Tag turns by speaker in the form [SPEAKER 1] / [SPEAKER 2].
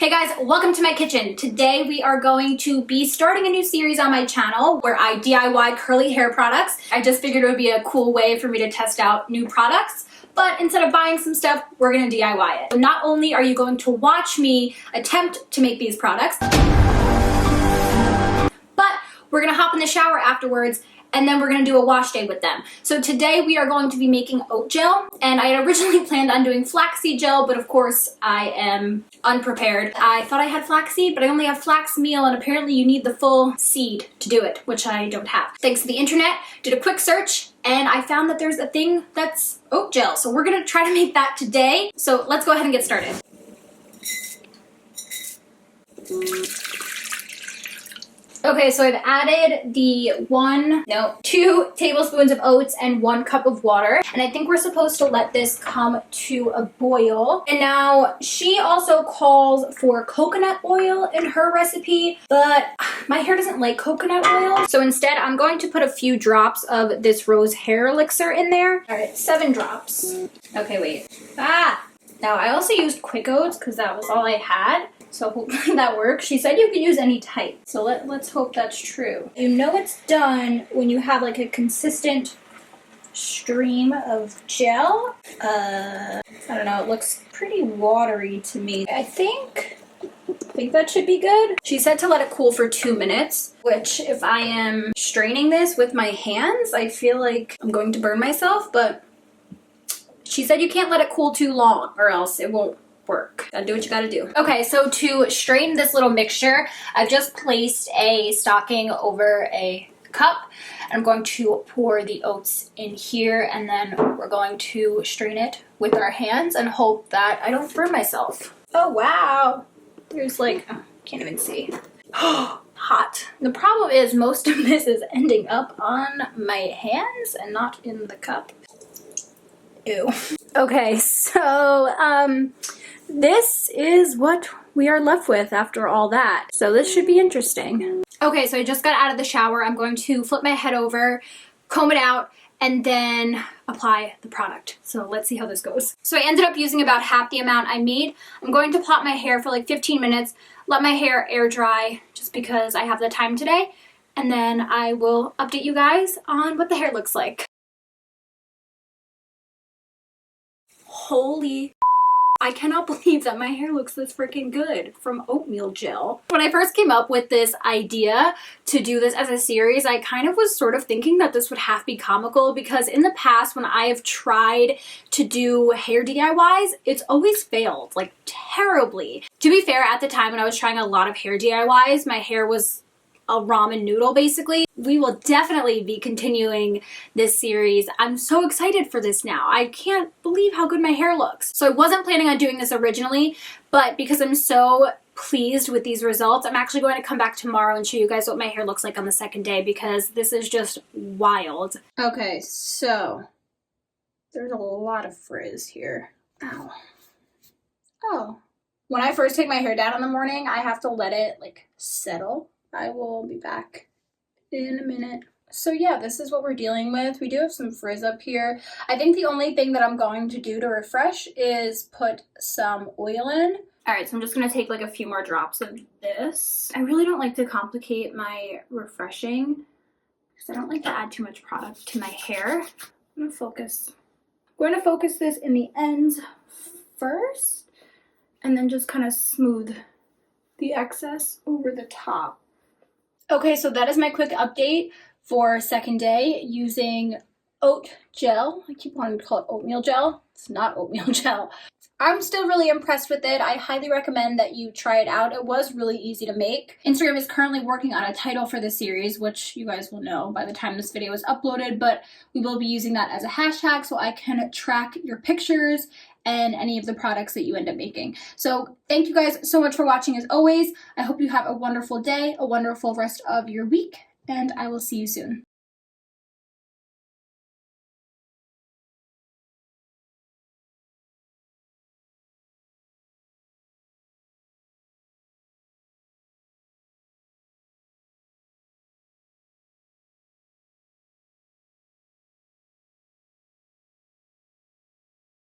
[SPEAKER 1] Hey guys, welcome to my kitchen. Today we are going to be starting a new series on my channel where I DIY curly hair products. I just figured it would be a cool way for me to test out new products, but instead of buying some stuff, we're gonna DIY it. So not only are you going to watch me attempt to make these products, but we're gonna hop in the shower afterwards and then we're gonna do a wash day with them. So today we are going to be making oat gel, and I had originally planned on doing flaxseed gel, but of course I am unprepared. I thought I had flaxseed, but I only have flax meal, and apparently you need the full seed to do it, which I don't have. Thanks to the internet, did a quick search, and I found that there's a thing that's oat gel. So we're gonna try to make that today. So let's go ahead and get started. Okay, so I've added the 2 tablespoons of oats and 1 cup of water. And I think we're supposed to let this come to a boil. And now she also calls for coconut oil in her recipe, but my hair doesn't like coconut oil. So instead, I'm going to put a few drops of this rose hair elixir in there. All right, 7 drops. Okay, wait. Now I also used quick oats because that was all I had. So hopefully that works. She said you could use any type, so let's hope that's true. You know it's done when you have like a consistent stream of gel. I don't know, it looks pretty watery to me. I think that should be good. She said to let it cool for 2 minutes, which if I am straining this with my hands, I feel like I'm going to burn myself, but she said you can't let it cool too long or else it won't work. Gotta do what you gotta do. Okay, so to strain this little mixture, I've just placed a stocking over a cup. I'm going to pour the oats in here, and then we're going to strain it with our hands and hope that I don't burn myself. Oh wow, there's like, oh, can't even see. Hot. The problem is most of this is ending up on my hands and not in the cup. Ew. Okay, so this is what we are left with after all that. So this should be interesting. Okay, so I just got out of the shower. I'm going to flip my head over, comb it out, and then apply the product. So let's see how this goes. So I ended up using about half the amount I made. I'm going to plot my hair for like 15 minutes, let my hair air dry just because I have the time today, and then I will update you guys on what the hair looks like. Holy, I cannot believe that my hair looks this freaking good from oatmeal gel. When I first came up with this idea to do this as a series, I kind of was sort of thinking that this would have to be comical, because in the past when I have tried to do hair DIYs, it's always failed, like terribly. To be fair, at the time when I was trying a lot of hair DIYs, my hair was a ramen noodle basically. We will definitely be continuing this series. I'm so excited for this now. I can't believe how good my hair looks. So I wasn't planning on doing this originally, but because I'm so pleased with these results, I'm actually going to come back tomorrow and show you guys what my hair looks like on the second day, because this is just wild. Okay, so there's a lot of frizz here. Ow. Oh. When I first take my hair down in the morning, I have to let it like settle. I will be back in a minute. So yeah, this is what we're dealing with. We do have some frizz up here. I think the only thing that I'm going to do to refresh is put some oil in. All right, so I'm just gonna take like a few more drops of this. I really don't like to complicate my refreshing because I don't like to add too much product to my hair. I'm going to focus this in the ends first, and then just kind of smooth the excess over the top. Okay, so that is my quick update for second day using oat gel. I keep wanting to call it oatmeal gel. It's not oatmeal gel. I'm still really impressed with it. I highly recommend that you try it out. It was really easy to make. Instagram is currently working on a title for this series, which you guys will know by the time this video is uploaded, but we will be using that as a hashtag so I can track your pictures and any of the products that you end up making. So thank you guys so much for watching as always. I hope you have a wonderful day, a wonderful rest of your week, and I will see you soon.